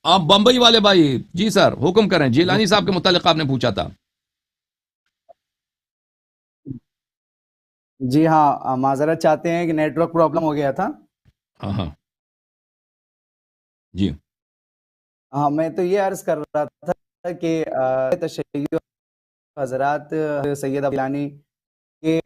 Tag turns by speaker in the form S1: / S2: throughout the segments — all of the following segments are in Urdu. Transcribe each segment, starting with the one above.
S1: آپ بمبئی والے بھائی، جی سر حکم کریں، جیلانی صاحب کے متعلق آپ نے پوچھا تھا۔
S2: جی ہاں، معذرت چاہتے ہیں کہ نیٹ ورک پرابلم ہو گیا تھا۔
S1: ہاں ہاں جی
S2: ہاں، میں تو یہ عرض کر رہا تھا کہ تشیع حضرات سید جیلانی کے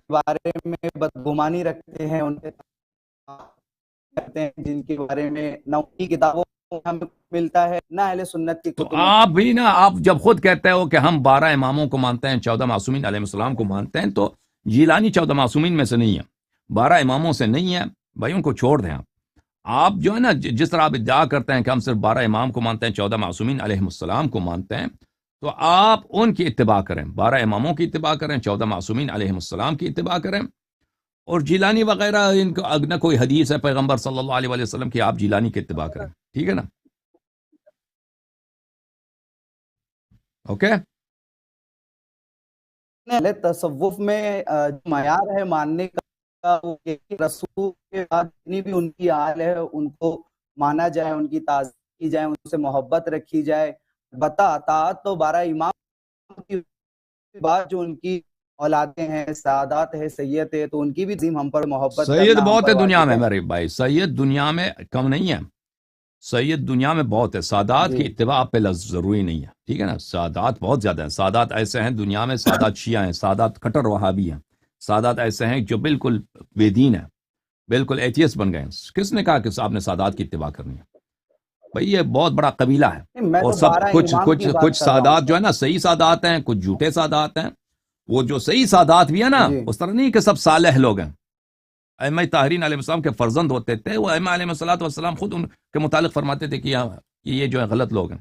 S2: بارے میں بدگمانی رکھتے ہیں، ان کے کرتے ہیں جن کے بارے میں نہ ان کی کتابوں میں ہمیں ملتا ہے نہ اہل سنت کی
S1: تو
S2: کتب میں۔
S1: آپ بھی نا، آپ جب خود کہتے ہو کہ ہم 12 اماموں کو مانتے ہیں، 14 معصومین علیہ السلام کو مانتے ہیں، تو جیلانی 14 معصومین میں سے نہیں ہے، 12 اماموں سے نہیں ہے بھائی، ان کو چھوڑ دیں۔ آپ جو ہے نا، جس طرح آپ ادعا کرتے ہیں کہ ہم صرف 12 امام کو مانتے ہیں، 14 معصومین علیہ السلام کو مانتے ہیں، تو آپ ان کی اتباع کریں، 12 اماموں کی اتباع کریں، 14 معصومین علیہ السلام کی اتباع کریں۔ اور جیلانی وغیرہ ان کو نہ کوئی حدیث ہے پیغمبر صلی اللہ علیہ وسلم کی، آپ جیلانی کی اتباع کریں، ٹھیک ہے نا؟ اوکے۔
S2: اہل تصوف میں جو معیار ہے ماننے کا، وہ یہ کہ رسول کے بعد جتنی بھی ان کی آل ہے ان کو مانا جائے، ان کی تعظیم کی جائے، ان سے محبت رکھی جائے۔ اطاعت تو 12 امام کی بعد جو ان کی اولادیں ہیں، سعادات ہے، سید ہے، تو ان کی بھی عظیم ہم پر محبت
S1: سید
S2: کرنا ہم
S1: بہت
S2: پر
S1: ہے دنیا
S2: واجب
S1: میں
S2: ہے۔
S1: میرے بھائی، سید دنیا میں کم نہیں ہے، سید دنیا میں بہت ہے، سادات
S2: جی
S1: کی اتباع پہ ضروری نہیں ہے، ٹھیک ہے نا؟ سادات بہت زیادہ ہیں، سادات ایسے ہیں دنیا میں، سادات شیعہ ہیں، سادات کٹر وہابی ہیں، سادات ایسے ہیں جو بالکل بے دین ہیں، بالکل ایتھیسٹ بن گئے ہیں۔ کس نے کہا کہ آپ نے سادات کی اتباع کرنی ہے؟ بھئی یہ بہت بڑا قبیلہ ہے،
S2: نہیں، میں
S1: اور
S2: تو
S1: سب
S2: 12
S1: کچھ
S2: امام
S1: کچھ
S2: کی
S1: کچھ
S2: بات کر رہا ہوں۔
S1: سادات جو ہے نا صحیح سادات ہیں، کچھ جھوٹے سادات ہیں۔ وہ جو صحیح سادات بھی ہے نا،
S2: جی
S1: اس طرح نہیں کہ سب صالح لوگ ہیں۔ ائمہ طاہرین علیہ السلام کے فرزند ہوتے تھے، وہ ائمہ علیہ السلام خود ان کے متعلق فرماتے تھے کہ یہ جو ہے غلط لوگ ہیں۔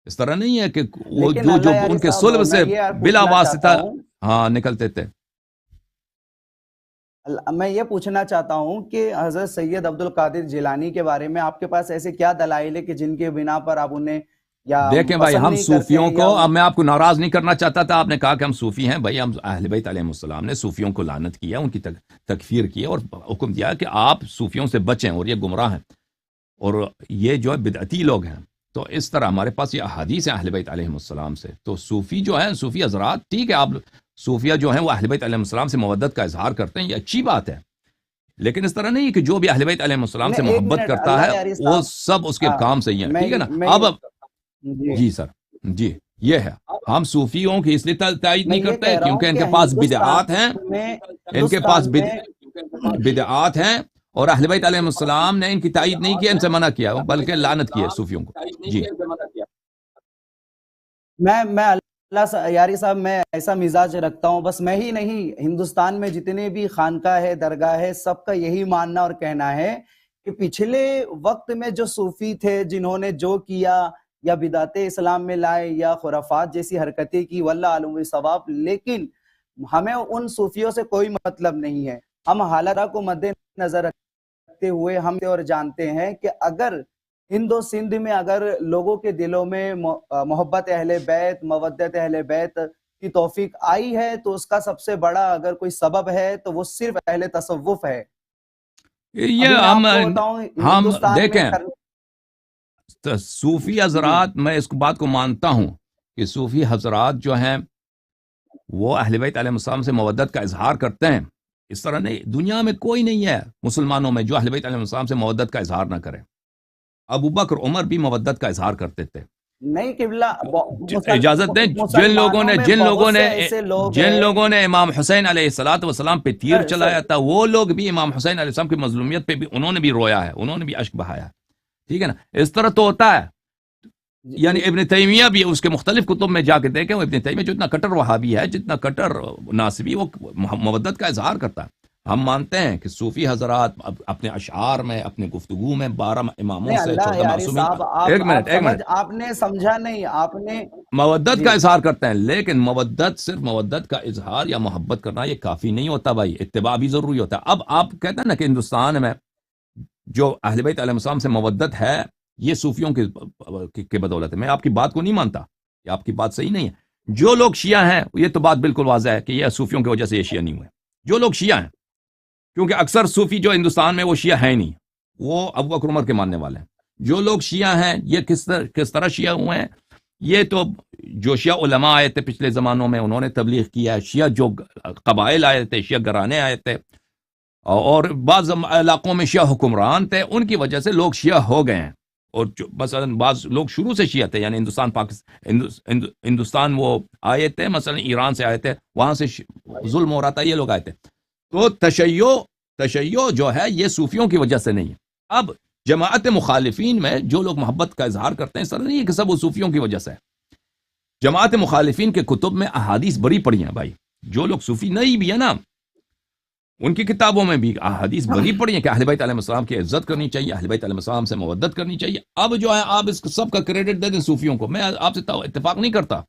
S1: اس طرح نہیں ہے کہ وہ
S2: لیکن
S1: جو
S2: اللہ یاری
S1: ان کے
S2: صاحب،
S1: صلب
S2: میں
S1: سے
S2: یہ
S1: بلا
S2: پوچھنا چاہتا
S1: واسطہ
S2: ہوں
S1: ہاں نکلتے تھے۔
S2: میں یہ پوچھنا چاہتا ہوں کہ حضرت سید عبد القادر جیلانی کے بارے میں آپ کے پاس ایسے کیا دلائل ہے کہ جن کے بنا پر آپ انہیں یا
S1: دیکھیں بھائی،
S2: پسند
S1: ہم
S2: نہیں کرتے
S1: صوفیوں
S2: ہیں
S1: کو،
S2: یا
S1: اب میں آپ کو ناراض نہیں کرنا چاہتا تھا، آپ نے کہا کہ ہم صوفی ہیں، بھائی ہم اہل بیت علیہ السلام نے صوفیوں کو لعنت کیا، ان کی تکفیر کی اور حکم دیا کہ آپ صوفیوں سے بچیں اور یہ گمراہ ہیں اور یہ جو ہے بدعتی لوگ ہیں۔ تو اس طرح ہمارے پاس یہ احادیث ہیں اہل بیت علیہ السلام سے۔ تو صوفی جو ہیں، صوفی حضرات، ٹھیک ہے، آپ صوفیہ جو ہیں وہ اہل بیت علیہ السلام سے مودت کا اظہار کرتے ہیں، یہ اچھی بات ہے، لیکن اس طرح نہیں کہ جو بھی اہل بیت علیہ السلام سے
S2: نہیں، ایک
S1: محبت
S2: منٹ
S1: کرتا
S2: اللہ
S1: ہے
S2: یاری
S1: وہ
S2: صاحب،
S1: سب اس کے کام صحیح ہیں، ٹھیک ہے نا؟
S2: میں
S1: اب
S2: جی
S1: جی سر، جی یہ ہے، ہم صوفیوں کی اس لیے تائید
S2: میں
S1: نہیں
S2: یہ
S1: کرتے
S2: کہہ رہا
S1: کیونکہ
S2: ہوں
S1: ان
S2: کہ
S1: کے پاس بدعات ہیں، ان کے پاس
S2: ہندوستان میں
S1: بدعات ہیں، اور اہل بیت علیہ السلام نے ان کی تائید نہیں کیا، ان سے منع کیا، بلکہ لعنت کی ہے صوفیوں کو۔ جی
S2: میں یاری صاحب، میں ایسا مزاج رکھتا ہوں، بس میں ہی نہیں، ہندوستان میں جتنے بھی خانقاہ ہے، درگاہ ہے، سب کا یہی ماننا اور کہنا ہے کہ پچھلے وقت میں جو صوفی تھے، جنہوں نے جو کیا یا بدعت اسلام میں لائے یا خرافات جیسی حرکتیں کی، واللہ عالم بالصواب، لیکن ہمیں ان صوفیوں سے کوئی مطلب نہیں ہے۔ ہم حالات کو مد نظر رکھتے ہوئے ہم اور جانتے ہیں کہ اگر ہند و سندھ میں اگر لوگوں کے دلوں میں محبت اہل بیت، مودت اہل بیت کی توفیق آئی ہے، تو اس کا سب سے بڑا اگر کوئی سبب ہے تو وہ صرف اہل تصوف ہے۔
S1: یہ
S2: ابھی میں آپ کو بتاؤں،
S1: ہم
S2: ہندوستان میں
S1: دیکھیں، صوفی
S2: جی
S1: حضرات، میں اس بات کو مانتا ہوں کہ صوفی حضرات جو ہیں وہ اہل بیت علیہ السلام سے مودت کا اظہار کرتے ہیں۔ اس طرح نہیں، دنیا میں کوئی نہیں ہے مسلمانوں میں جو اہل بیت علیہ السلام سے مودت کا اظہار نہ کرے۔ ابو بکر، عمر بھی مودت کا اظہار کرتے تھے۔
S2: نہیں قبلہ،
S1: اجازت دیں،
S2: مسلمانوں میں بہت سے ایسے لوگ
S1: جن
S2: ہیں۔
S1: لوگوں نے امام حسین علیہ السلام پہ تیر
S2: سر
S1: چلایا تھا، وہ لوگ بھی امام حسین علیہ السلام کی مظلومیت پہ بھی انہوں نے بھی رویا ہے، انہوں نے بھی اشک بہایا ہے، ٹھیک ہے نا؟ اس طرح تو ہوتا ہے۔ یعنی ابن تیمیہ بھی اس کے مختلف کتب میں جا کے دیکھیں، وہ ابن تیمیہ جو اتنا کٹر وہابی ہے، جتنا کٹر ناصبی، وہ مودت کا اظہار کرتا ہے۔ ہم مانتے ہیں کہ صوفی حضرات اپنے اشعار میں، اپنے گفتگو میں 12 اماموں
S2: نہیں،
S1: سے،
S2: اللہ
S1: 14
S2: یاری
S1: معصومین،
S2: صاحب،
S1: ایک منٹ،
S2: آپ نے سمجھا نہیں، آپ نے
S1: مودت کا
S2: جی
S1: اظہار کرتے ہیں، لیکن مودت، صرف مودت کا اظہار یا محبت کرنا یہ کافی نہیں ہوتا بھائی، اتباع بھی ضروری ہوتا ہے۔ اب آپ کہتے ہیں نا کہ ہندوستان میں جو اہل بیت علیہ السلام سے مودت ہے یہ صوفیوں کی بدولت ہے۔ میں آپ کی بات کو نہیں مانتا، یہ آپ کی بات صحیح نہیں ہے۔ جو لوگ شیعہ ہیں، یہ تو بات بالکل واضح ہے کہ یہ صوفیوں کی وجہ سے یہ شیعہ نہیں ہوئے، جو لوگ شیعہ ہیں، کیونکہ اکثر صوفی جو ہندوستان میں وہ شیعہ ہیں نہیں، وہ ابو بکر عمر کے ماننے والے ہیں۔ جو لوگ شیعہ ہیں یہ کس طرح شیعہ ہوئے ہیں؟ یہ تو جو شیعہ علماء آئے تھے پچھلے زمانوں میں انہوں نے تبلیغ کیا ہے، شیعہ جو قبائل آئے تھے، شیعہ گھرانے آئے تھے، اور بعض علاقوں میں شیعہ حکمران تھے، ان کی وجہ سے لوگ شیعہ ہو گئے ہیں۔ اور مثلا بعض لوگ شروع سے شیعہ تھے، یعنی ہندوستان وہ آئے تھے، مثلا ایران سے آئے تھے، وہاں سے ظلم ہو رہا تھا، یہ لوگ آئے تھے۔ تو تشیع جو ہے یہ صوفیوں کی وجہ سے نہیں ہے۔ اب جماعت مخالفین میں جو لوگ محبت کا اظہار کرتے ہیں، اس طرح نہیں ہے کہ سب وہ صوفیوں کی وجہ سے ہے۔ جماعت مخالفین کے کتب میں احادیث بڑی پڑی ہیں بھائی، جو لوگ صوفی نہیں بھی ہے نا ان کی کتابوں میں بھی احادیث بڑی پڑی ہیں کہ اہل بیت علیہ السلام کی عزت کرنی چاہیے، اہل بیت علیہ السلام سے مودت کرنی چاہیے۔ اب جو ہے آپ اس سب کا کریڈٹ دے دیں صوفیوں کو، میں آپ سے اتفاق نہیں کرتا۔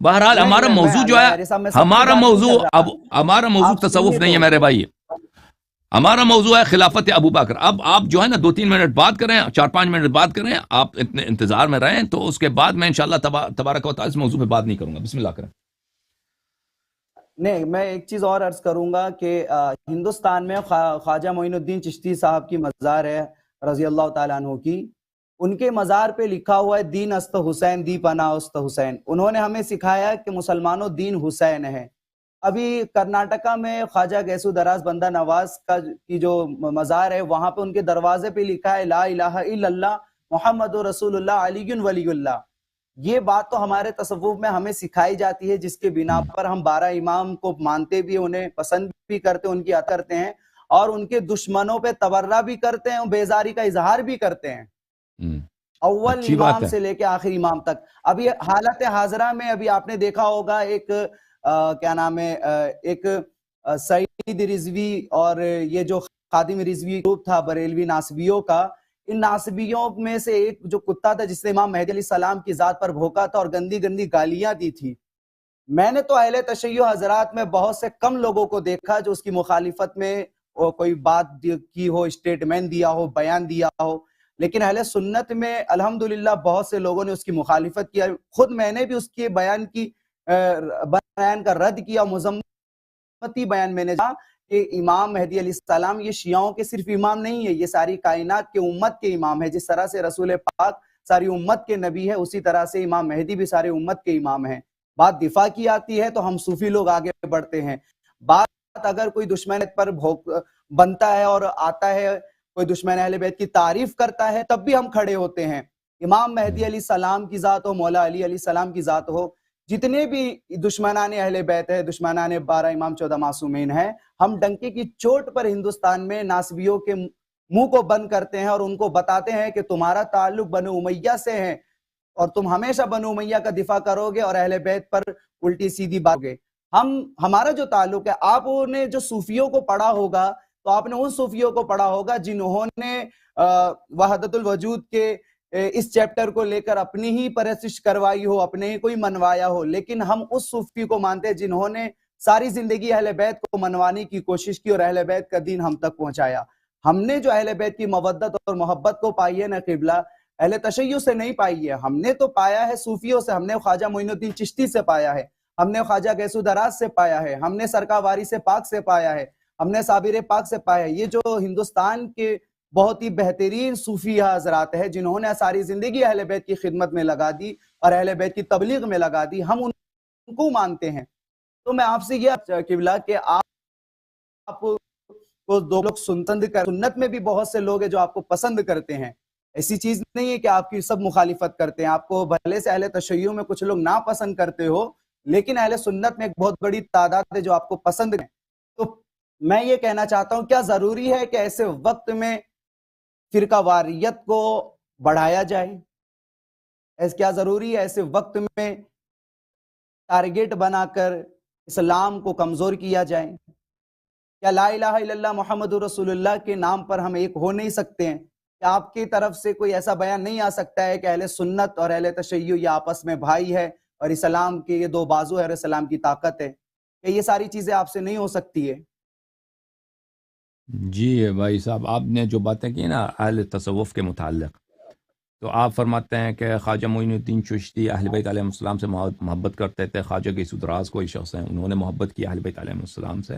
S1: بہرحال
S2: نہیں
S1: ہمارا
S2: میں
S1: موضوع جو ہے،
S2: یاری صاحب میں سب کی
S1: ہمارا
S2: بات نہیں
S1: موضوع
S2: کر رہا،
S1: ہمارا موضوع
S2: آپ
S1: تصوف
S2: سنیے
S1: نہیں ہے
S2: تو۔
S1: میرے بھائی، ہمارا موضوع ہے خلافت ابو بکر۔ اب آپ جو ہے نا 2-3 منٹ بات کریں، 4-5 منٹ بات کریں، آپ اتنے انتظار میں رہیں، تو اس کے بعد میں انشاءاللہ تبارک و تعالی اس موضوع پہ بات نہیں کروں گا۔ بسم اللہ کریں۔
S2: نہیں میں ایک چیز اور عرض کروں گا کہ ہندوستان میں خواجہ معین الدین چشتی صاحب کی مزار ہے رضی اللہ تعالیٰ عنہ کی، ان کے مزار پہ لکھا ہوا ہے دین است حسین دی پناہ است حسین۔ انہوں نے ہمیں سکھایا کہ مسلمانوں دین حسین ہے۔ ابھی کرناٹکا میں خواجہ گیسو دراز بندہ نواز کی جو مزار ہے، وہاں پہ ان کے دروازے پہ لکھا ہے لا الہ الا اللہ محمد رسول اللہ علی ولی اللہ۔ یہ بات تو ہمارے تصوف میں ہمیں سکھائی جاتی ہے، جس کے بنا پر ہم 12 امام کو مانتے بھی، انہیں پسند بھی کرتے، ان کی عطا کرتے ہیں، اور ان کے دشمنوں پہ تبرہ بھی کرتے ہیں، بیزاری کا اظہار بھی کرتے ہیں، اول
S1: اچھی بات
S2: امام
S1: ہے۔
S2: سے لے کے آخری امام تک۔ ابھی حالت حاضرہ میں ابھی آپ نے دیکھا ہوگا ایک کیا نام ہے، ایک سعید رضوی اور یہ جو خادم رضوی گروپ تھا بریلوی ناصبیوں کا، ان ناصبیوں میں سے ایک جو کتا تھا جس نے امام مہدی علیہ السلام کی ذات پر بھونکا تھا اور گندی گندی گالیاں دی تھی، میں نے تو اہل تشیع حضرات میں بہت سے کم لوگوں کو دیکھا جو اس کی مخالفت میں کوئی بات کی ہو، اسٹیٹمنٹ دیا ہو، بیان دیا ہو، لیکن اہل سنت میں الحمدللہ بہت سے لوگوں نے اس کی مخالفت کیا۔ خود میں نے بھی اس کے بیان کا رد کیا، مذمتی بیان میں نے کہا کہ امام مہدی علیہ السلام یہ شیعوں کے صرف امام نہیں ہے، یہ ساری کائنات کے امت کے امام ہے۔ جس طرح سے رسول پاک ساری امت کے نبی ہے، اسی طرح سے امام مہدی بھی ساری امت کے امام ہیں۔ بات دفاع کی آتی ہے تو ہم صوفی لوگ آگے بڑھتے ہیں، بات اگر کوئی دشمن پر بنتا ہے اور آتا ہے، کوئی دشمن اہل بیت کی تعریف کرتا ہے، تب بھی ہم کھڑے ہوتے ہیں۔ امام مہدی علیہ السلام کی ذات ہو، مولا علی علیہ السلام کی ذات ہو، جتنے بھی دشمنان اہل بیت ہے، دشمنان 12 امام 14 معصومین ہیں، ہم ڈنکے کی چوٹ پر ہندوستان میں ناصبیوں کے منہ کو بند کرتے ہیں اور ان کو بتاتے ہیں کہ تمہارا تعلق بنو امیہ سے ہے اور تم ہمیشہ بنو امیہ کا دفاع کرو گے اور اہل بیت پر الٹی سیدھی بات گے۔ ہمارا جو تعلق ہے، آپ نے جو صوفیوں کو پڑھا ہوگا تو آپ نے ان صوفیوں کو پڑھا ہوگا جنہوں نے وحدت الوجود کے اس چیپٹر کو لے کر اپنی ہی پرستش کروائی ہو، اپنے ہی کوئی منوایا ہو، لیکن ہم اس صوفی کو مانتے ہیں جنہوں نے ساری زندگی اہل بیت کو منوانے کی کوشش کی اور اہل بیت کا دین ہم تک پہنچایا۔ ہم نے جو اہل بیت کی مودت اور محبت کو پائی ہے نا قبلہ، اہل تشیع سے نہیں پائی ہے، ہم نے تو پایا ہے صوفیوں سے، ہم نے خواجہ معین الدین چشتی سے پایا ہے، ہم نے خواجہ گیسو دراز سے پایا ہے، ہم نے سرکار وارث پاک سے پایا ہے، ہم نے صابر پاک سے پایا ہے۔ یہ جو ہندوستان کے بہت ہی بہترین صوفی حضرات ہیں جنہوں نے ساری زندگی اہل بیت کی خدمت میں لگا دی اور اہل بیت کی تبلیغ میں لگا دی، ہم ان کو مانتے ہیں۔ تو میں آپ سے یہ قبلہ کہ آپ کو دو لوگ سنت میں بھی بہت سے لوگ ہیں جو آپ کو پسند کرتے ہیں، ایسی چیز نہیں ہے کہ آپ کی سب مخالفت کرتے ہیں، آپ کو بھلے سے اہل تشیع میں کچھ لوگ ناپسند کرتے ہو، لیکن اہل سنت میں ایک بہت بڑی تعداد ہے جو آپ کو پسند ہیں۔ تو میں یہ کہنا چاہتا ہوں، کیا ضروری ہے کہ ایسے وقت میں فرقہ واریت کو بڑھایا جائے؟ کیا ضروری ہے ایسے وقت میں ٹارگیٹ بنا کر اسلام کو کمزور کیا جائے؟ کیا لا الہ الا اللہ محمد رسول اللہ کے نام پر ہم ایک ہو نہیں سکتے ہیں؟ کیا آپ کی طرف سے کوئی ایسا بیان نہیں آ سکتا ہے کہ اہل سنت اور اہل تشیع یہ آپس میں بھائی ہے اور اسلام کے یہ دو بازو ہے اور اسلام کی طاقت ہے؟ کہ یہ ساری چیزیں آپ سے نہیں ہو سکتی ہے؟
S1: جی بھائی صاحب، آپ نے جو باتیں کی نا اہل تصوف کے متعلق، تو آپ فرماتے ہیں کہ خواجہ معین الدین چشتی اہل بیت علیہ السلام سے محبت کرتے تھے، خواجہ گیسو دراز کوئی شخص ہیں انہوں نے محبت کی اہل بیت علیہ السلام سے،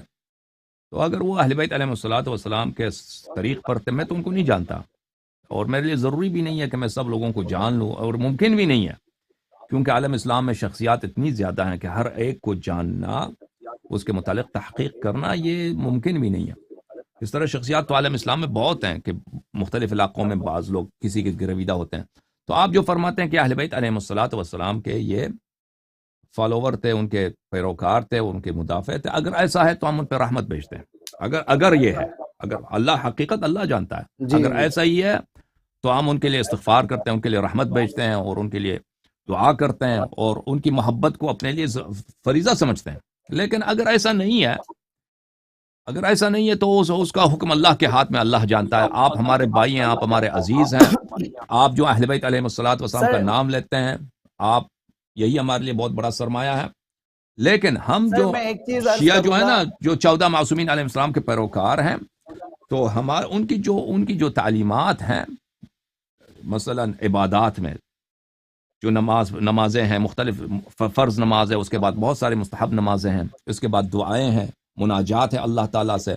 S1: تو اگر وہ اہل بیت علیہ السلام کے طریق پر تھے، میں تو ان کو نہیں جانتا، اور میرے لیے ضروری بھی نہیں ہے کہ میں سب لوگوں کو جان لوں، اور ممکن بھی نہیں ہے، کیونکہ عالم اسلام میں شخصیات اتنی زیادہ ہیں کہ ہر ایک کو جاننا، اس کے متعلق تحقیق کرنا یہ ممکن بھی نہیں ہے۔ اس طرح شخصیات تو عالم اسلام میں بہت ہیں کہ مختلف علاقوں میں بعض لوگ کسی کے گرویدہ ہوتے ہیں۔ تو آپ جو فرماتے ہیں کہ اہل بیت علیہم الصلوۃ والسلام کے یہ فالوور تھے، ان کے پیروکار تھے، ان کے مدافع تھے، اگر ایسا ہے تو ہم ان پہ رحمت بھیجتے ہیں۔ اگر یہ ہے، اگر اللہ حقیقت اللہ جانتا ہے،
S2: جی
S1: اگر ایسا ہی ہے تو ہم ان کے لیے استغفار کرتے ہیں، ان کے لیے رحمت بھیجتے ہیں، اور ان کے لیے دعا کرتے ہیں، اور ان کی محبت کو اپنے لیے فریضہ سمجھتے ہیں۔ لیکن اگر ایسا نہیں ہے، اگر ایسا نہیں ہے تو اس کا حکم اللہ کے ہاتھ میں، اللہ جانتا ہے۔ آپ ہمارے بھائی ہیں، آپ ہمارے عزیز ہیں، آپ جو اہل بیت علیہ الصلوۃ والسلام کا
S2: سر
S1: نام لیتے ہیں، آپ یہی ہمارے لیے بہت بڑا سرمایہ ہے۔ لیکن ہم
S2: سر
S1: جو
S2: میں ایک چیز عرض
S1: شیعہ جو
S2: کروں
S1: ہے
S2: گا،
S1: نا، جو 14 معصومین علیہ السلام کے پیروکار ہیں، تو ان کی جو تعلیمات ہیں، مثلا عبادات میں جو نمازیں ہیں، مختلف فرض نماز ہے، اس کے بعد بہت سارے مستحب نمازیں ہیں، اس کے بعد دعائیں ہیں، مناجات ہے اللہ تعالیٰ سے،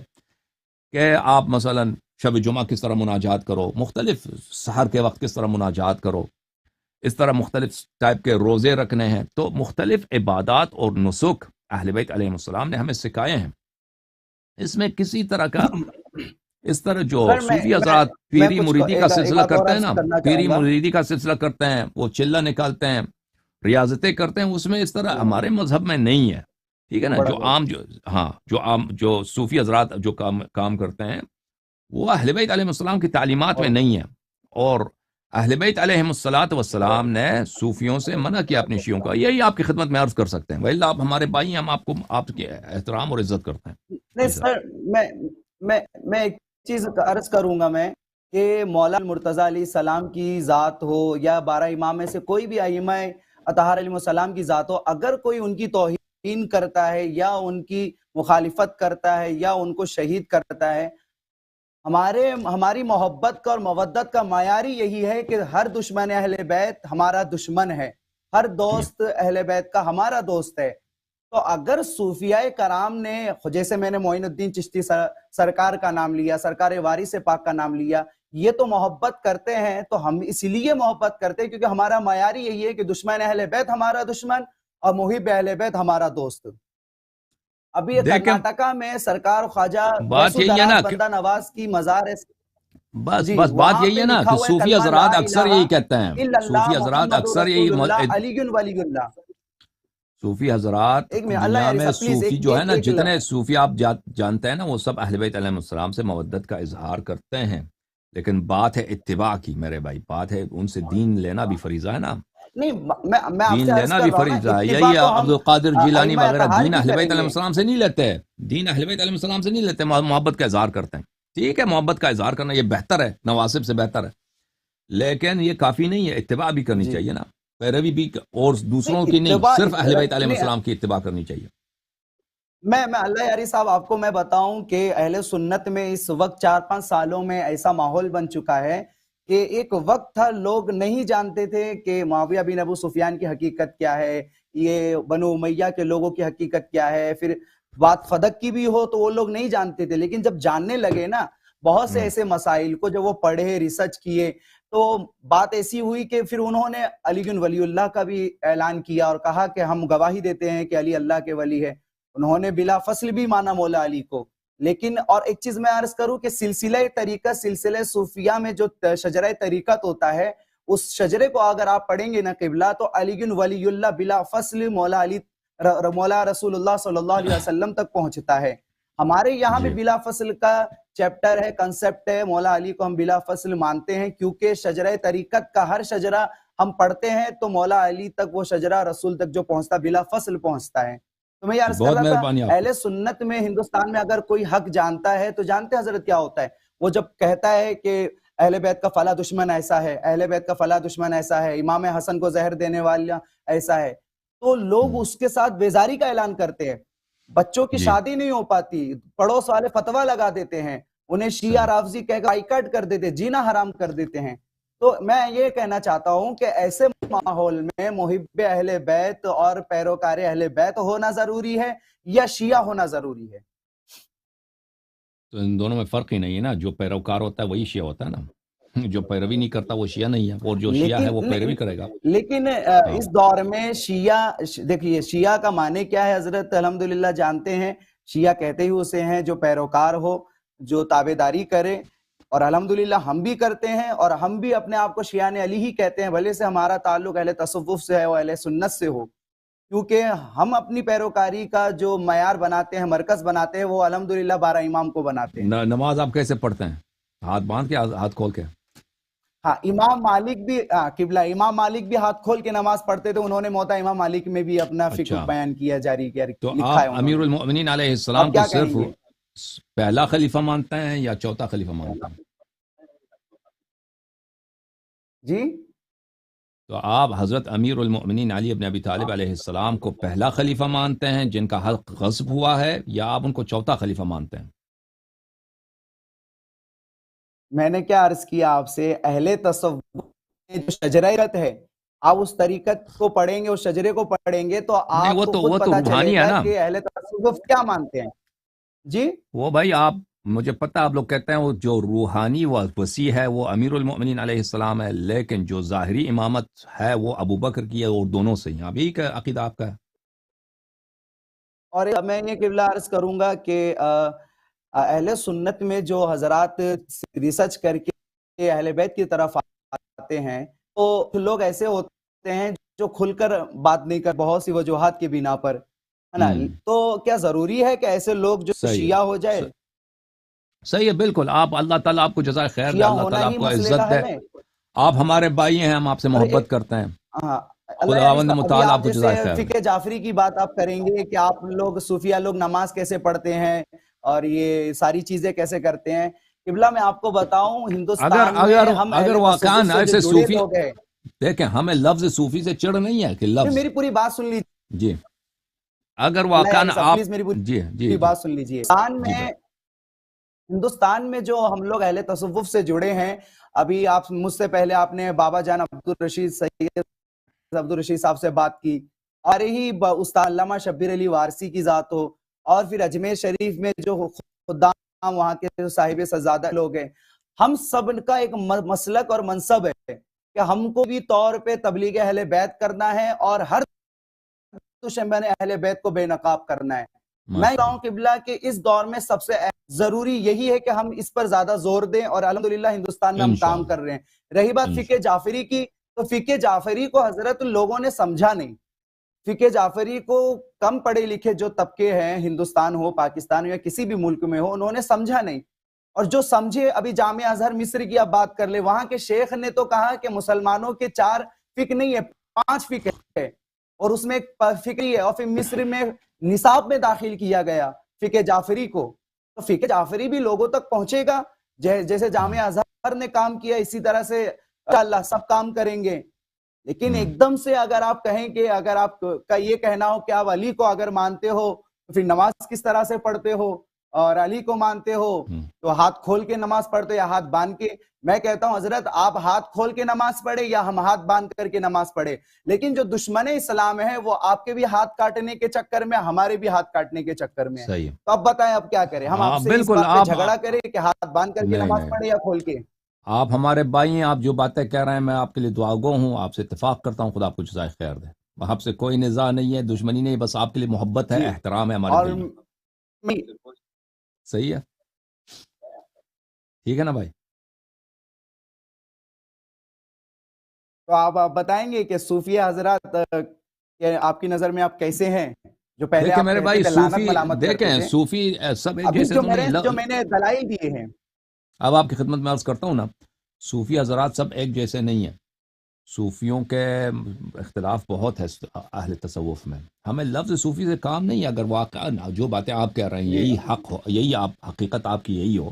S1: کہ آپ مثلا شب جمعہ کس طرح مناجات کرو، مختلف سحر کے وقت کس طرح مناجات کرو، اس طرح مختلف ٹائپ کے روزے رکھنے ہیں۔ تو مختلف عبادات اور نسک اہل بیت علیہ السلام نے ہمیں سکھائے ہیں۔ اس میں کسی طرح کا، اس طرح جو
S2: سر
S1: صوفی
S2: میں
S1: حضرات
S2: میں
S1: پیری
S2: کچھ
S1: مریدی کا
S2: ایک
S1: سلسلہ
S2: بات اور
S1: کرتے ہیں
S2: عرض
S1: نا،
S2: کرنا
S1: پیری
S2: چاہوں گا۔
S1: مریدی کا سلسلہ کرتے ہیں، وہ چلہ نکالتے ہیں، ریاضتیں کرتے ہیں، اس میں اس طرح ہمارے مذہب میں نہیں ہے، ٹھیک ہے نا۔
S2: بڑا
S1: جو عام جو صوفی حضرات جو کام کرتے ہیں، وہ اہل بیت علیہ السلام کی تعلیمات میں نہیں ہے، اور اہل بیت علیہ الصلوۃ والسلام نے صوفیوں سے منع کیا اپنی شیعوں کا۔ یہی آپ کی خدمت میں عرض کر سکتے ہیں، ویلا آپ ہمارے بھائی ہیں، ہم آپ کے احترام اور عزت کرتے ہیں۔
S2: نہیں
S1: جی سر۔
S2: سر، میں ایک چیز عرض کروں گا میں، کہ مولا مرتضیٰ علیہ السلام کی ذات ہو یا 12 امام میں سے کوئی بھی ائمہ اطہار علیہ السلام کی ذات ہو، اگر کوئی ان کی توہین کرتا ہے یا ان کی مخالفت کرتا ہے یا ان کو شہید کرتا ہے، ہماری محبت کا اور مودت کا معیار ہی یہی ہے کہ ہر دشمن اہل بیت ہمارا دشمن ہے، ہر دوست اہل بیت کا ہمارا دوست ہے۔ تو اگر صوفیاء کرام نے، جیسے میں نے معین الدین چشتی سرکار کا نام لیا، سرکار وارث پاک کا نام لیا، یہ تو محبت کرتے ہیں، تو ہم اس لیے محبت کرتے ہیں کیونکہ ہمارا معیار ہی یہی ہے کہ دشمن اہل بیت ہمارا دشمن اور محب اہل بیت ہمارا دوست۔ ابھی یہ
S1: دیکھیں،
S2: کرناٹکا میں سرکار خواجہ
S1: بات
S2: ویسو
S1: یہی ہے نا
S2: دراز
S1: کہ
S2: بندہ نواز کی مزار ہے،
S1: بس
S2: جی
S1: بس بات
S2: وہاں
S1: یہی
S2: پہ
S1: ہے نا
S2: لکھا
S1: کہ
S2: ہوا ہے
S1: صوفی
S2: کلمہ لا
S1: حضرات اکثر
S2: الہ
S1: یہی کہتے ہیں،
S2: الا اللہ
S1: صوفی حضرات
S2: محمد
S1: اکثر
S2: رسول اللہ
S1: یہی،
S2: علی ولی اللہ۔
S1: صوفی حضرات
S2: ایک منٹ اللہ
S1: دنیا
S2: یاری
S1: میں
S2: صاحب پلیز،
S1: صوفی جو ہے نا،
S2: ایک
S1: جتنے صوفی آپ جانتے ہیں نا، وہ سب اہل بیت علیہ السلام سے مودت کا اظہار کرتے ہیں، لیکن بات ہے اتباع کی میرے بھائی، بات ہے ان سے دین لینا بھی فریضہ ہے نا،
S2: نہیں، میں آپ
S1: دین
S2: سے عرض
S1: لینا
S2: کر
S1: بھی
S2: رہا ہوں نا،
S1: فریضہ ہے۔
S2: اتباع
S1: یہی
S2: تو
S1: عبد
S2: ہم
S1: القادر جیلانی
S2: ائمہ
S1: وغیرہ
S2: اطہار
S1: دین
S2: کی
S1: اہل بیت
S2: کریں
S1: علیہ
S2: گے۔
S1: السلام سے نہیں لیتے، دین اہل بیت علیہ السلام سے نہیں لیتے، محبت کا اظہار کرتے ہیں۔ ٹھیک ہے، محبت کا اظہار کرنا یہ بہتر ہے، نواسب سے بہتر ہے، لیکن یہ کافی نہیں ہے، اتباع بھی کرنی
S2: جی
S1: چاہیے نا، پیروی بھی، اور دوسروں کی نہیں،
S2: اتباع
S1: صرف اہل بیت علیہ
S2: نہیں،
S1: السلام کی اتباع کرنی چاہیے۔
S2: میں اللہ یاری صاحب آپ کو میں بتاؤں کہ اہل سنت میں اس وقت 4-5 سالوں میں ایسا ماحول بن چکا ہے کہ ایک وقت تھا لوگ نہیں جانتے تھے کہ معاویہ بن ابو سفیان کی حقیقت کیا ہے، یہ بنو امیہ کے لوگوں کی حقیقت کیا ہے، پھر بات فدق کی بھی ہو تو وہ لوگ نہیں جانتے تھے، لیکن جب جاننے لگے نا بہت سے ایسے مسائل کو، جب وہ پڑھے، ریسرچ کیے، تو بات ایسی ہوئی کہ پھر انہوں نے علی بن ولی اللہ کا بھی اعلان کیا اور کہا کہ ہم گواہی دیتے ہیں کہ علی اللہ کے ولی ہے۔ انہوں نے بلا فصل بھی مانا مولا علی کو۔ لیکن اور ایک چیز میں عرض کروں کہ سلسلہ طریقت، سلسلہ صوفیہ میں جو شجرہ طریقت ہوتا ہے، اس شجرے کو اگر آپ پڑھیں گے نا قبلہ، تو علی بن ولی اللہ بلا فصل مولا علی، مولا رسول اللہ صلی اللہ علیہ وسلم تک پہنچتا ہے۔ ہمارے یہاں بھی
S1: جی
S2: بلا فصل کا چیپٹر ہے، کنسپٹ ہے، مولا علی کو ہم بلا فصل مانتے ہیں، کیونکہ شجرہ طریقت کا ہر شجرہ ہم پڑھتے ہیں تو مولا علی تک وہ شجرہ رسول تک جو پہنچتا بلا فصل پہنچتا ہے۔ تو میں یہ عرض کر
S1: بہت
S2: رہا تھا،
S1: مہربانی آپ کی۔
S2: اہل سنت میں ہندوستان میں اگر کوئی حق جانتا ہے تو جانتے ہیں حضرت کیا ہوتا ہے؟ وہ جب کہتا ہے کہ اہل بیت کا فلاں دشمن ایسا ہے، اہل بیت کا فلاں دشمن ایسا ہے، امام حسن کو زہر دینے والا ایسا ہے، تو لوگ اس کے ساتھ بیزاری کا اعلان کرتے ہیں، بچوں کی
S1: جی
S2: شادی نہیں ہو پاتی، پڑوس والے فتویٰ لگا دیتے ہیں، انہیں شیعہ
S1: صحیح۔
S2: رافضی کہہ کر بائیکاٹ کر دیتے، جینا حرام کر دیتے ہیں۔ تو میں یہ کہنا چاہتا ہوں کہ ایسے ماحول میں محب اہل بیت اور پیروکار اہل بیت ہونا ضروری ہے یا شیعہ ہونا ضروری ہے؟
S1: تو ان دونوں میں فرق ہی نہیں ہے نا، جو پیروکار ہوتا ہے وہی شیعہ ہوتا ہے نا۔ جو پیروی نہیں کرتا وہ شیعہ نہیں ہے، اور جو شیعہ ہے وہ پیروی کرے گا۔
S2: لیکن
S1: ہاں
S2: اس دور میں شیعہ، دیکھیے شیعہ کا معنی کیا ہے حضرت الحمدللہ جانتے ہیں، شیعہ کہتے ہی اسے ہیں جو پیروکار ہو، جو تابعداری کرے، اور الحمدللہ ہم بھی کرتے ہیں، اور ہم بھی اپنے آپ کو شیعان علی ہی کہتے ہیں، بھلے سے ہمارا تعلق اہل تصوف سے ہے اور اہل سنت سے ہو، کیونکہ ہم اپنی پیروکاری کا جو معیار بناتے ہیں، مرکز بناتے ہیں، وہ الحمدللہ 12 امام کو بناتے ہیں۔
S1: نماز آپ کیسے پڑھتے ہیں؟ ہاتھ باندھ کے، ہاتھ کھول کے؟
S2: ہاں امام مالک بھی قبلہ امام مالک بھی ہاتھ کھول کے نماز پڑھتے تھے، انہوں نے موطا امام مالک میں بھی اپنا فقہ
S1: اچھا،
S2: بیان کیا، جاری کیا،
S1: تو
S2: لکھا
S1: آپ
S2: ہے انہوں
S1: امیر
S2: نے۔
S1: المؤمنین علیہ السلام
S2: اب
S1: کو
S2: کیا
S1: صرف
S2: کہیں گے؟
S1: پہلا خلیفہ مانتے ہیں یا چوتھا خلیفہ مانتے ہیں؟
S2: جی
S1: تو آپ حضرت امیر المؤمنین علی بن ابی طالب علیہ السلام کو پہلا خلیفہ مانتے ہیں جن کا حق غصب ہوا ہے، یا آپ ان کو چوتھا خلیفہ مانتے ہیں؟
S2: میں نے کیا عرض کیا آپ سے، اہل تصوف میں جو شجرت ہے، آپ اس طریقت کو پڑھیں گے، اس شجرے کو پڑھیں گے تو
S1: نہیں،
S2: آپ کو خود
S1: وہ تو
S2: پتا چلے
S1: روحانی ہے
S2: گا
S1: نا۔
S2: کہ اہل تصوف کیا مانتے ہیں۔ جی
S1: وہ بھائی آپ، مجھے پتہ آپ لوگ کہتے ہیں وہ جو روحانی و وسیع ہے وہ امیر المؤمنین علیہ السلام ہے، لیکن جو ظاہری امامت ہے وہ ابو بکر کی ہے، اور دونوں سے ہیں۔ اب یہی کا عقیدہ آپ کا ہے؟
S2: اور میں یہ قبلہ عرض کروں گا کہ اہل سنت میں جو حضرات ریسرچ کر کے اہل بیت کی طرف آتے ہیں، تو لوگ ایسے ہوتے ہیں جو کھل کر بات نہیں کر، بہت سی وجوہات کی بنا پر، ہے نا۔ تو کیا ضروری ہے کہ ایسے لوگ جو
S1: صحیح
S2: شیعہ ہو جائے؟
S1: ہے، صحیح ہے، بالکل۔ آپ، اللہ تعالیٰ آپ کو جزائے خیر دے،
S2: شیعہ
S1: اللہ
S2: ہونا
S1: تعالیٰ آپ
S2: ہی
S1: کو
S2: مسئلے
S1: عزت
S2: کا
S1: دے۔
S2: حل ہے؟
S1: آپ ہمارے بھائی ہیں، ہم آپ سے
S2: اور
S1: محبت کرتے ہیں،
S2: ہاں اللہ یعنی
S1: خداوند
S2: ابھی
S1: متعال آپ
S2: آپ
S1: کو
S2: جیسے
S1: جزائے خیر دے۔
S2: فقہ جعفری کی بات آپ کریں گے کہ آپ لوگ صوفیہ لوگ نماز کیسے پڑھتے ہیں اور یہ ساری چیزیں کیسے کرتے ہیں، قبلہ میں آپ کو بتاؤں
S1: اگر
S2: ہندوستان میں
S1: اگر
S2: ہم
S1: اگر
S2: اہل
S1: واقعاً
S2: تصوف سے جو
S1: ایسے
S2: جڑے
S1: صوفی،
S2: لوگ ہیں،
S1: دیکھیں ہمیں لفظ صوفی سے چڑھ نہیں ہے کہ لفظ،
S2: میری پوری بات سن لیجیے،
S1: جی اگر
S2: اللہ
S1: واقعاً
S2: یعنی صاحب
S1: آپ،
S2: پلیز میری
S1: جی جی
S2: پوری
S1: جی
S2: بات سن لیجیے۔
S1: جی بھائی،
S2: ہندوستان میں جو ہم لوگ اہل تصوف سے جڑے ہیں، ابھی آپ مجھ سے پہلے آپ نے بابا جان عبدالرشید سید عبدالرشید صاحب سے بات کی، اور ہی استاد علامہ شبیر علی وارسی کی ذات ہو، اور پھر اجمیر شریف میں جو خدام وہاں کے جو صاحب سزادہ لوگ ہیں، ہم سب کا ایک مسلک اور منصب ہے کہ ہم کو بھی طور پہ تبلیغ اہل بیت کرنا ہے، اور ہر دشمن اہل بیت کو بے نقاب کرنا ہے۔ میں
S1: ماشاء
S2: کہوں
S1: اللہ،
S2: قبلہ کہ اس دور میں سب سے ضروری یہی ہے کہ ہم اس پر زیادہ زور دیں، اور الحمدللہ ہندوستان میں ہم کام
S1: انشاءاللہ
S2: کر رہے ہیں۔ رہی بات فقہ
S1: انشاءاللہ،
S2: جعفری کی، تو فقہ جعفری کو حضرت لوگوں نے سمجھا نہیں۔ فقہ جعفری کو کم پڑھے لکھے جو طبقے ہیں، ہندوستان ہو، پاکستان ہو، یا کسی بھی ملک میں ہو، انہوں نے سمجھا نہیں، اور جو سمجھے، ابھی جامعہ ازہر مصر کی آپ بات کر لیں، وہاں کے شیخ نے تو کہا کہ مسلمانوں کے 4 فقہ نہیں ہے، 5 فقہ ہے، اور اس میں ایک فقہ ہے، اور پھر مصر میں نصاب میں داخل کیا گیا فقہ جعفری کو۔ تو فقہ جعفری بھی لوگوں تک پہنچے گا، جیسے جامعہ ازہر نے کام کیا، اسی طرح سے انشاءاللہ سب کام کریں گے۔ لیکن ایک دم سے اگر آپ کہیں کہ اگر آپ کا یہ کہنا ہو کہ آپ علی کو اگر مانتے ہو تو پھر نماز کس طرح سے پڑھتے ہو، اور علی کو مانتے ہو تو ہاتھ کھول کے نماز پڑھتے یا ہاتھ باندھ کے؟ میں کہتا ہوں حضرت آپ ہاتھ کھول کے نماز پڑھے یا ہم ہاتھ باندھ کر کے نماز پڑھے، لیکن جو دشمن اسلام ہے وہ آپ کے بھی ہاتھ کاٹنے کے چکر میں، ہمارے بھی ہاتھ کاٹنے کے چکر میں ہے۔
S1: صحیح ہے،
S2: تو اب بتائیں اب کیا کریں؟ ہم آپ
S1: ہاں
S2: سے اس
S1: بالکل۔
S2: بات پہ
S1: آپ،
S2: جھگڑا کریں کہ ہاتھ باندھ کر کے
S1: نہیں
S2: نماز
S1: نہیں،
S2: پڑھے یا کھول کے؟
S1: آپ ہمارے بھائی ہیں، آپ جو باتیں کہہ رہے ہیں میں آپ کے لیے دعا گو ہوں، آپ سے اتفاق کرتا ہوں، خدا آپ کو جزائے خیر دے۔ آپ سے کوئی نزاع نہیں ہے، دشمنی نہیں، بس آپ کے لیے محبت ہے،
S2: جی،
S1: احترام ہے ہمارے
S2: اور
S1: دل میں۔ صحیح ہے، ٹھیک ہے نا بھائی؟
S2: تو آپ بتائیں گے کہ صوفیہ حضرات آپ کی نظر میں آپ کیسے ہیں؟ جو پہلے
S1: دیکھیں
S2: آپ
S1: میرے
S2: کہتے
S1: بھائی،
S2: تھے، لعنت
S1: صوفی،
S2: ملامت کرتے
S1: دیکھیں
S2: تھے،
S1: صوفی سب ایک
S2: ابھی
S1: جیسے
S2: جو
S1: تو
S2: میں
S1: نہیں۔
S2: نے دلائل دیے ہیں،
S1: اب آپ کی خدمت میں عرض کرتا ہوں نا، صوفی حضرات سب ایک جیسے نہیں ہیں، صوفیوں کے اختلاف بہت ہے اہل تصوف میں۔ ہمیں لفظ صوفی سے کام نہیں ہے، اگر واقعا جو باتیں آپ کہہ رہے ہیں
S2: جی
S1: یہی حق ہو، یہی آپ حقیقت آپ کی یہی ہو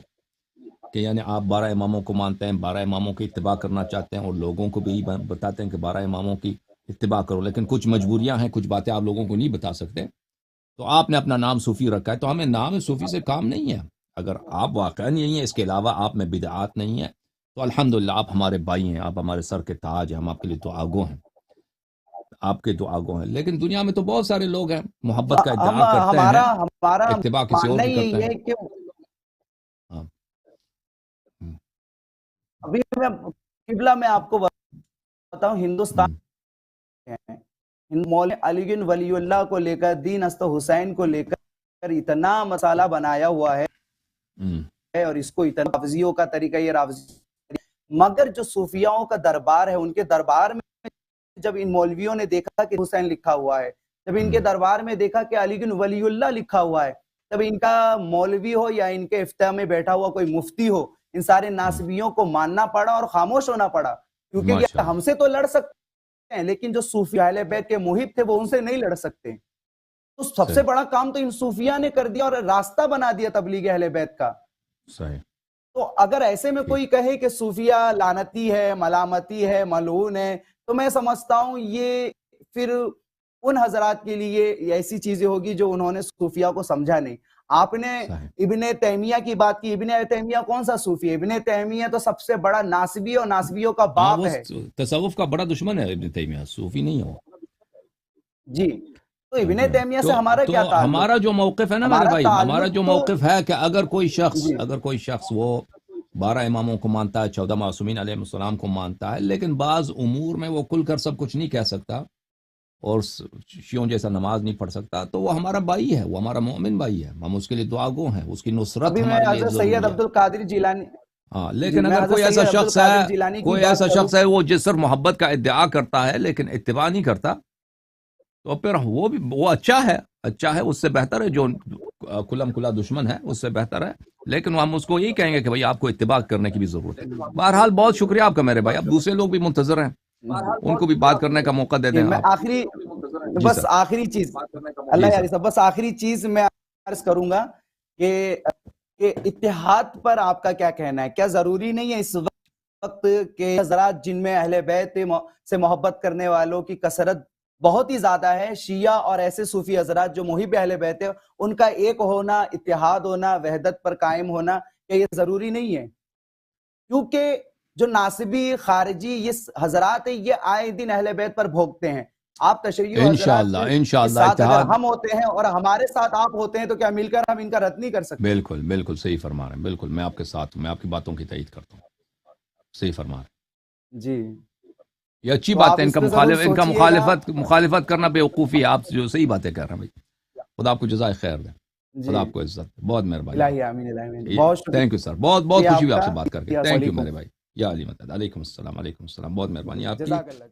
S1: کہ یعنی آپ 12 اماموں کو مانتے ہیں، 12 اماموں کی اتباع کرنا چاہتے ہیں، اور لوگوں کو بھی بتاتے ہیں کہ 12 اماموں کی اتباع کرو، لیکن کچھ مجبوریاں ہیں، کچھ باتیں آپ لوگوں کو نہیں بتا سکتے، تو آپ نے اپنا نام صوفی رکھا ہے، تو ہمیں نام صوفی سے کام نہیں ہے۔ اگر آپ واقعا یہی ہیں، اس کے علاوہ آپ میں بدعات نہیں ہیں، تو الحمدللہ آپ ہمارے بھائی ہیں، آپ ہمارے سر کے تاج ہیں، ہم آپ کے لیے دعا گو ہیں، آپ کے دعا گو ہیں۔ لیکن دنیا میں تو بہت سارے لوگ ہیں، محبت کا ادعا کرتے ہیں،
S2: ہمارا
S1: اتباع کسی اور
S2: ماننا
S1: کی
S2: ہی
S1: کرتے
S2: یہی
S1: ہیں۔
S2: ہے کہ
S1: ہاں،
S2: ابھی میں قبلہ میں آپ کو بتاؤں، ہندوستان
S1: ہم،
S2: مولانا علی ولی اللہ کو لے کر، دین است حسین کو لے کر اتنا مسالہ بنایا ہوا
S1: ہم،
S2: ہے، اور اس کو اتنا رافضیوں کا طریقہ، یہ رافضی، مگر جو صوفیاؤں کا دربار ہے، ان کے دربار میں جب ان مولویوں نے دیکھا کہ حسین لکھا ہوا ہے، جب ان کے دربار میں دیکھا کہ علی ولی اللہ لکھا ہوا ہے، تب ان کا مولوی ہو یا ان کے افتاء میں بیٹھا ہوا کوئی مفتی ہو، ان سارے ناصبیوں کو ماننا پڑا اور خاموش ہونا پڑا، کیونکہ یہ
S1: ماشاء
S2: ہم سے تو لڑ سکتے ہیں، لیکن جو صوفی اہل بیت کے محب تھے وہ ان سے نہیں لڑ سکتے۔ تو سب سے
S1: صحیح
S2: بڑا کام تو ان صوفیاء نے کر دیا اور راستہ بنا دیا تبلیغ اہل بیت کا۔
S1: صحیح
S2: تو اگر ایسے میں کوئی کہے کہ صوفیہ لعنتی ہے، ملامتی ہے، ملعون ہے، تو میں سمجھتا ہوں یہ پھر ان حضرات کے لیے ایسی چیزیں ہوگی جو انہوں نے صوفیہ کو سمجھا نہیں۔ آپ نے
S1: صحیح
S2: ابن تیمیہ کی بات کی، ابن تیمیہ کون سا صوفی ہے؟ ابن تیمیہ تو سب سے بڑا ناصبی اور ناصبیوں کا
S1: ہاں،
S2: باپ
S1: وہ
S2: ہے۔
S1: تصوف کا بڑا دشمن ہے ابن تیمیہ، صوفی نہیں ہے وہ۔
S2: جی، تو ابن
S1: جی ہاں،
S2: تیمیہ سے ہمارا
S1: تو
S2: کیا تعلق؟
S1: ہمارا جو موقف ہے نا میرے
S2: ہمارا
S1: بھائی، ہمارا
S2: تعلق
S1: جو
S2: تو
S1: موقف ہے کہ اگر
S2: جی
S1: کوئی شخص وہ 12 اماموں کو مانتا ہے، 14 معصومین علیہ السلام کو مانتا ہے، لیکن بعض امور میں وہ کھل کر سب کچھ نہیں کہہ سکتا اور شیعوں جیسا نماز نہیں پڑھ سکتا، تو وہ ہمارا بھائی ہے، وہ ہمارا مومن بھائی ہے، ہم اس کے لیے دعا گو ہیں، اس کی نصرت
S2: ابھی میں
S1: ہمارے لیے
S2: حضرت سید
S1: ضروری ہے۔
S2: عبد القادر جیلانی،
S1: ہاں،
S2: جی
S1: لیکن
S2: میں
S1: اگر
S2: حضرت
S1: کوئی ایسا
S2: سید عبد
S1: شخص ہے،
S2: القادر جیلانی کی بات کروں،
S1: وہ جس پر محبت کا ادعا کرتا ہے لیکن اتباع نہیں کرتا، تو پھر وہ اچھا ہے، اس سے بہتر ہے جو کلم کلا دشمن ہے، اس سے بہتر ہے، لیکن ہم اس کو یہی کہیں گے کہ بھائی آپ کو اتباع کرنے کی بھی ضرورت ہے۔ بہرحال بہت شکریہ آپ کا میرے بھائی، اب دوسرے لوگ بھی منتظر ہیں، ان کو بھی بات کرنے کا موقع دے
S2: جی
S1: دیں
S2: میں
S1: آپ۔
S2: آخری،
S1: جی
S2: بس
S1: سر،
S2: آخری چیز، اللہ
S1: جی سر،
S2: یاری صاحب، بس آخری چیز میں عرض کروں گا کہ اتحاد پر آپ کا کیا کہنا ہے؟ کیا ضروری نہیں ہے اس وقت کہ حضرات جن میں اہل بیت سے محبت کرنے والوں کی کثرت بہت ہی زیادہ ہے، شیعہ اور ایسے صوفی حضرات جو محب اہل بیت ہے، ان کا ایک ہونا، اتحاد ہونا، وحدت پر قائم ہونا، کیا یہ ضروری نہیں ہے؟ کیونکہ جو ناصبی خارجی یہ حضرات ہیں، یہ آئے دن اہل بیت پر بھوگتے ہیں۔ آپ تشیع حضرات کے
S1: انشاءاللہ
S2: ساتھ اگر
S1: اتحاد،
S2: ہم ہوتے ہیں اور ہمارے ساتھ آپ ہوتے ہیں تو کیا مل کر ہم ان کا رد نہیں کر سکتے؟
S1: بالکل بالکل صحیح فرما رہے ہیں، بالکل میں آپ کے ساتھ ہوں، میں آپ کی باتوں کی تائید کرتا ہوں، صحیح فرما رہے ہیں،
S2: جی،
S1: یہ اچھی
S2: تو
S1: بات
S2: آپ
S1: ہے،
S2: اس پہ ضرور
S1: ان کا
S2: سوچئے گا۔
S1: مخالفت کرنا بیوقوفی ہے، آپ جو صحیح باتیں کہہ رہے ہیں بھائی، خدا آپ کو جزائے خیر دے،
S2: جی،
S1: خدا آپ کو عزت دے، بہت مہربانی
S2: الہی
S1: آپ
S2: آمین، الہی آمین،
S1: کی،
S2: بہت
S1: تھینک یو سر، بہت
S2: شکریہ
S1: خوشی
S2: آپ
S1: ہوئی آپ
S2: کا،
S1: سے بات کر کے،
S2: السلام
S1: تھینک یو
S2: علیکم،
S1: میرے بھائی، یا علی مدد، علیکم السلام، بہت مہربانی آپ کی۔
S2: جزاک اللہ۔